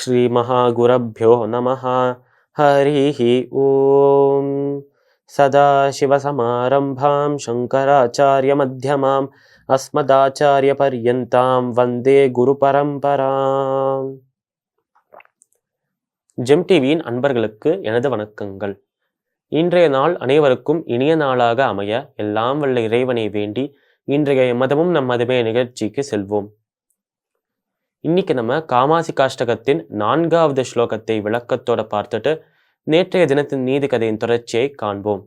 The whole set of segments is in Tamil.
ஸ்ரீ மகாகுரப்யோ நமஹ. ஹரிஹி ஓம். சதாசிவசமாரம்பாம் சங்கராச்சாரிய மத்யமாம் அஸ்மதாச்சாரிய பர்யந்தாம் வந்தே குரு பரம்பராம். ஜெம் டிவியின் அன்பர்களுக்கு எனது வணக்கங்கள். இன்றைய நாள் அனைவருக்கும் இனிய நாளாக அமைய எல்லாம் வல்ல இறைவனை வேண்டி இன்றைய மதமும் நம் மதமே நிகழ்ச்சிக்கு செல்வோம். இன்னைக்கு நம்ம காமாசி காஷ்டகத்தின் 4வது ஸ்லோகத்தை விளக்கத்தோட பார்த்துட்டு நேற்றைய தினத்தின் நீதி கதையின் தொடர்ச்சியை காண்போம்.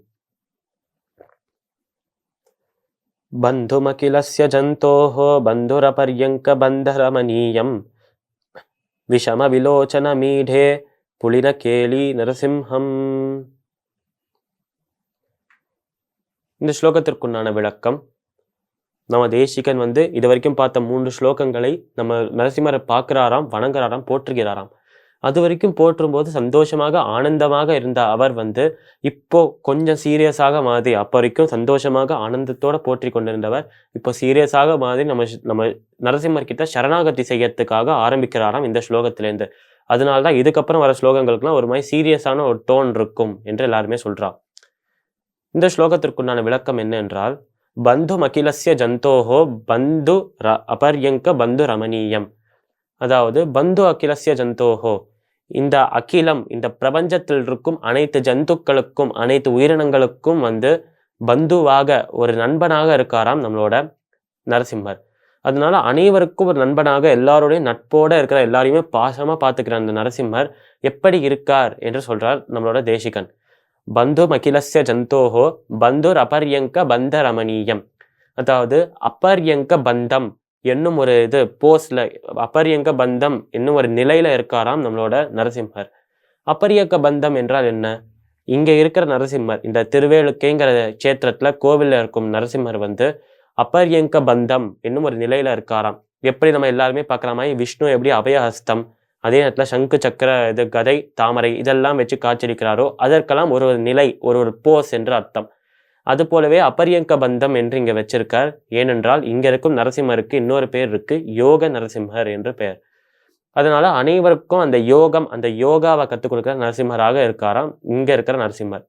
பந்துமகிலஸ்ய ஜந்தோஹோ பந்துரபர்யங்க பந்தரமணீயம் விஷம விலோச்சன மீடே புலின கேலி நரசிம்ஹம். இந்த ஸ்லோகத்திற்குண்டான விளக்கம். நம்ம தேசிகன் இது வரைக்கும் பார்த்த 3 ஸ்லோகங்களை நம்ம நரசிம்மரை பார்க்கிறாராம், வணங்குறாராம், போற்றுகிறாராம். அது வரைக்கும் போற்றும் போது சந்தோஷமாக ஆனந்தமாக இருந்த அவர் இப்போ கொஞ்சம் சீரியஸாக மாதிரி, அப்போ வரைக்கும் சந்தோஷமாக ஆனந்தத்தோட போற்றி கொண்டிருந்தவர் இப்போ சீரியஸாக மாதிரி நம்ம நரசிம்மர் கிட்ட சரணாகதி செய்யறதுக்காக ஆரம்பிக்கிறாராம் இந்த ஸ்லோகத்திலேருந்து. அதனால்தான் இதுக்கப்புறம் வர ஸ்லோகங்களுக்குலாம் ஒரு மாதிரி சீரியஸான ஒரு டோன் இருக்கும் என்று எல்லாருமே சொல்றா. இந்த ஸ்லோகத்திற்குண்டான விளக்கம் என்ன என்றால், பந்து மகிலஸ்ய ஜந்தோஹோ பந்து அபர்யங்க பந்து ரமணீயம். அதாவது பந்து அகிலஸ்ய ஜந்தோஹோ, இந்த அகிலம், இந்த பிரபஞ்சத்தில் இருக்கும் அனைத்து ஜந்துக்களுக்கும் அனைத்து உயிரினங்களுக்கும் பந்துவாக ஒரு நண்பனாக இருக்காராம் நம்மளோட நரசிம்மர். அதனால அனைவருக்கும் ஒரு நண்பனாக எல்லாரோடையும் நட்போட இருக்கிற எல்லாரையுமே பாசமா பார்த்துக்கிற அந்த நரசிம்மர் எப்படி இருக்கார் என்று சொல்றார் நம்மளோட தேசிகன். பந்து மகிலஸ்ய ஜந்தோஹோ பந்துர் அபர்யங்க பந்த ரமணீயம். அதாவது அபர்யங்க பந்தம் என்னும் ஒரு போஸ்ட்ல, அபர்யங்க பந்தம் என்னும் ஒரு நிலையில இருக்காராம் நம்மளோட நரசிம்மர். அபர்யங்க பந்தம் என்றால் என்ன? இங்க இருக்கிற நரசிம்மர், இந்த திருவேலுக்கைங்கிற கஷேத்திரத்துல கோவில்ல இருக்கும் நரசிம்மர் அபர்யங்க பந்தம் என்னும் ஒரு நிலையில இருக்காராம். எப்படி நம்ம எல்லாருமே பார்க்குற மாதிரி விஷ்ணு எப்படி அபயஹஸ்தம், அதே நேரத்தில் சங்கு சக்கர கதை தாமரை இதெல்லாம் வச்சு காட்சியளிக்கிறாரோ அதற்கெல்லாம் ஒரு நிலை, ஒரு போஸ் என்று அர்த்தம். அது போலவே அபர்யங்க பந்தம் என்று இங்க வச்சிருக்கார். ஏனென்றால் இங்க இருக்கும் நரசிம்மருக்கு இன்னொரு பேர் இருக்கு, யோக நரசிம்மர் என்று பெயர். அதனால அனைவருக்கும் அந்த யோகம், அந்த யோகாவை கற்றுக் கொடுக்கிற நரசிம்மராக இருக்காராம் இங்க இருக்கிற நரசிம்மர்.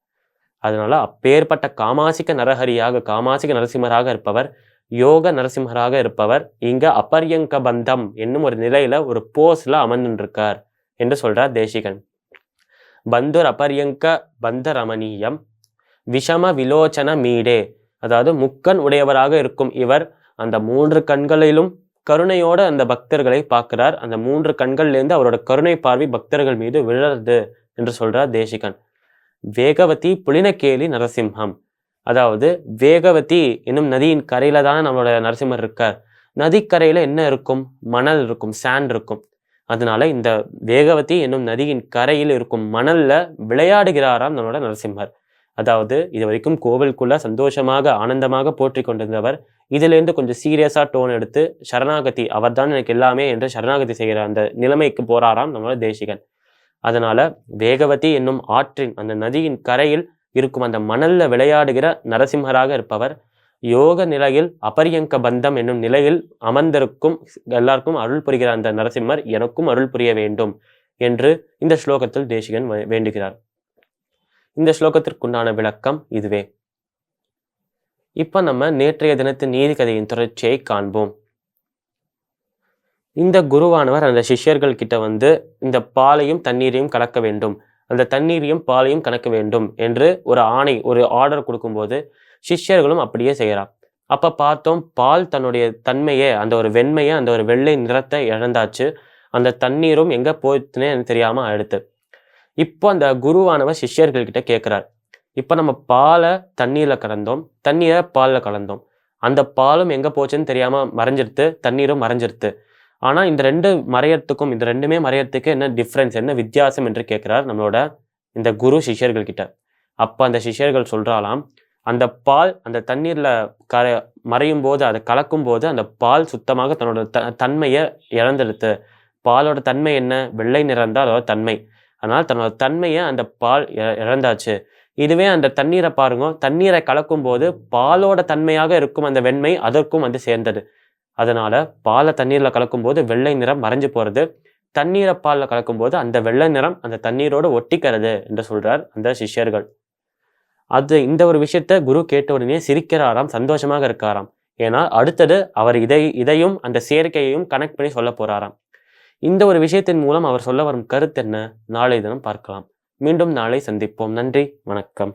அதனால அப்பேற்பட்ட காமாசிக நரஹரியாக, காமாசிக நரசிம்மராக இருப்பவர், யோக நரசிம்மராக இருப்பவர் இங்க அபர்யங்க பந்தம் என்னும் ஒரு நிலையில ஒரு போஸ்ல அமர்ந்துருக்கார் என்று சொல்றார் தேசிகன். பந்துர் அபர்யங்க பந்த ரமணீயம் விஷம விலோச்சன மீடே. அதாவது முக்கண் உடையவராக இருக்கும் இவர் அந்த 3 கண்களிலும் கருணையோட அந்த பக்தர்களை பார்க்கிறார். அந்த 3 கண்கள்லேருந்து அவரோட கருணை பார்வை பக்தர்கள் மீது விழறது என்று சொல்றார் தேசிகன். வேகவதி புலினகேலி நரசிம்ஹம். அதாவது வேகவதி என்னும் நதியின் கரையில தானே நம்மளோட நரசிம்மர் இருக்கார். நதிக்கரையில என்ன இருக்கும்? மணல் இருக்கும், சாண்ட் இருக்கும். அதனால இந்த வேகவதி என்னும் நதியின் கரையில் இருக்கும் மணல்ல விளையாடுகிறாராம் நம்மளோட நரசிம்மர். அதாவது இது வரைக்கும் கோவிலுக்குள்ள சந்தோஷமாக ஆனந்தமாக போற்றி கொண்டிருந்தவர் இதுலேருந்து கொஞ்சம் சீரியஸா டோன் எடுத்து சரணாகதி, அவர் தான் எனக்கு எல்லாமே என்று சரணாகதி செய்கிற அந்த நிலைமைக்கு போறாராம் நம்மளோட தேசிகன். அதனால வேகவதி என்னும் ஆற்றின், அந்த நதியின் கரையில் இருக்கும் அந்த மணல்ல விளையாடுகிற நரசிம்மராக இருப்பவர் யோக நிலையில் அபர்யங்க பந்தம் என்னும் நிலையில் அமர்ந்திருக்கும் எல்லாருக்கும் அருள் புரிகிற அந்த நரசிம்மர் எனக்கும் அருள் புரிய வேண்டும் என்று இந்த ஸ்லோகத்தில் தேசிகன் வேண்டுகிறார். இந்த ஸ்லோகத்திற்குண்டான விளக்கம் இதுவே. இப்ப நம்ம நேற்றைய தினத்தின் நீதி கதையின் தொடர்ச்சியை காண்போம். இந்த குருவானவர் அந்த சிஷ்யர்கள் கிட்ட இந்த பாலையும் தண்ணீரையும் கலக்க வேண்டும், அந்த தண்ணீரையும் பாலையும் கலக்க வேண்டும் என்று ஒரு ஆணை, ஒரு ஆர்டர் கொடுக்கும்போது சிஷ்யர்களும் அப்படியே செய்யறான். அப்ப பார்த்தோம், பால் தன்னுடைய தன்மையை, அந்த ஒரு வெண்மையை, அந்த ஒரு வெள்ளை நிறத்தை இழந்தாச்சு. அந்த தண்ணீரும் எங்க போச்சுன்னே தெரியாம ஆயிடுத்து. இப்போ அந்த குருவானவர் சிஷ்யர்கள் கிட்ட கேட்கிறார், இப்ப நம்ம பாலை தண்ணீர்ல கலந்தோம், தண்ணீரை பால்ல கலந்தோம், அந்த பாலும் எங்க போச்சுன்னு தெரியாம மறைஞ்சிருத்து, தண்ணீரும் மறைஞ்சிருத்து. ஆனா இந்த ரெண்டுமே மறையறதுக்கு என்ன டிஃப்ரென்ஸ், என்ன வித்தியாசம் என்று கேட்கிறார் நம்மளோட இந்த குரு சிஷ்யர்கள் கிட்ட. அப்ப அந்த சிஷ்யர்கள் சொல்றாலாம், அந்த பால் அந்த தண்ணீர்ல மறையும் போது, அதை கலக்கும் போது அந்த பால் சுத்தமாக தன்னோட தன்மையை இழந்தெடுத்து. பாலோட தன்மை என்ன? வெள்ளை நிறம்தான் அதோட தன்மை. அதனால தன்னோட தன்மையை அந்த பால் இழந்தாச்சு. இதுவே அந்த தண்ணீரை பாருங்க, தண்ணீரை கலக்கும் போது பாலோட தன்மையாக இருக்கும் அந்த வெண்மை அதற்கும் சேர்ந்தது. அதனால பாலை தண்ணீர்ல கலக்கும் போது வெள்ளை நிறம் மறைஞ்சு போறது, தண்ணீரை பாலில் கலக்கும்போது அந்த வெள்ளை நிறம் அந்த தண்ணீரோடு ஒட்டிக்கிறது என்று சொல்றார் அந்த சிஷ்யர்கள். அது இந்த ஒரு விஷயத்த குரு கேட்ட உடனே சிரிக்கிறாராம், சந்தோஷமாக இருக்காராம். ஏன்னா அடுத்தது அவர் இதையும் அந்த சேர்க்கையையும் கனெக்ட் பண்ணி சொல்ல போறாராம். இந்த ஒரு விஷயத்தின் மூலம் அவர் சொல்ல வரும் கருத்து என்ன, நாளை தினம் பார்க்கலாம். மீண்டும் நாளை சந்திப்போம். நன்றி, வணக்கம்.